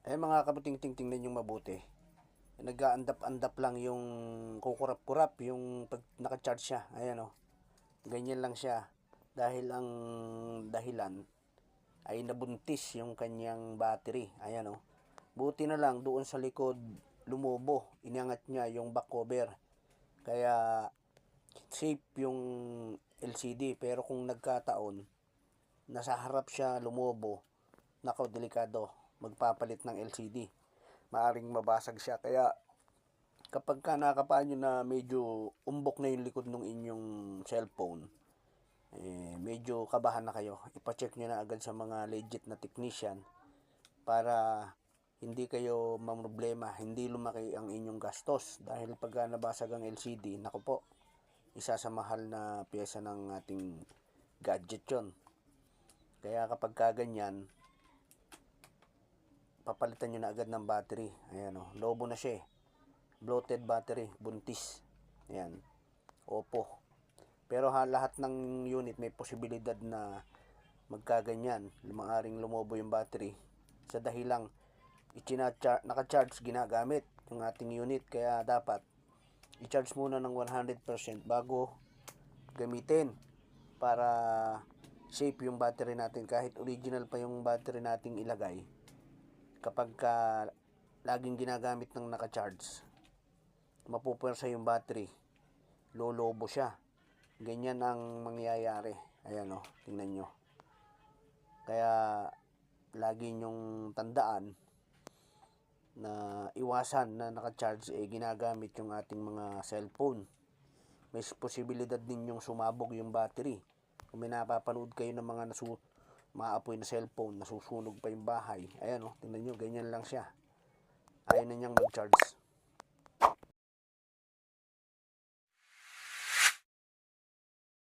Eh mga kabuting tingnan yung mabuti. Nag-aandap-andap lang yung kukurap-kurap yung pag naka-charge siya. Ayan o. Ganyan lang siya. Dahil ang dahilan ay nabuntis yung kanyang battery. Ayan o. Buti na lang doon sa likod lumobo. Inangat niya yung back cover. Kaya safe yung LCD. Pero kung nagkataon, nasa harap siya lumobo, nako delikado. Magpapalit ng LCD. Maaring mabasag siya. Kaya kapag ka nakapaan nyo na medyo umbok na yung likod ng inyong cellphone, medyo kabahan na kayo. Ipacheck nyo na agad sa mga legit na technician para hindi kayo mamroblema, hindi lumaki ang inyong gastos. Dahil pagka nabasag ang LCD, naku po, isa sa mahal na pyesa ng ating gadget yon. Kaya kapag kaganyan, papalitan nyo na agad ng battery. Ayan o, lobo na siya eh. Bloated battery, buntis. Ayan, opo. Pero lahat ng unit may posibilidad na magkaganyan. Maaring lumobo yung battery sa dahilang naka-charge ginagamit yung ating unit. Kaya dapat i-charge muna ng 100% bago gamitin para safe yung battery natin. Kahit original pa yung battery nating ilagay, kapag laging ginagamit ng naka-charge, mapupwersa yung battery, lolobo siya. Ganyan ang mangyayari. Ayan o, tingnan nyo. Kaya lagi nyong tandaan na iwasan na naka-charge ginagamit yung ating mga cellphone. May posibilidad din yung sumabog yung battery. Kung may napapanood kayo ng mga maapoy na cellphone, nasusunog pa yung bahay. Ayan o, tingnan nyo, ganyan lang siya. Ayaw na niyang mag-charge.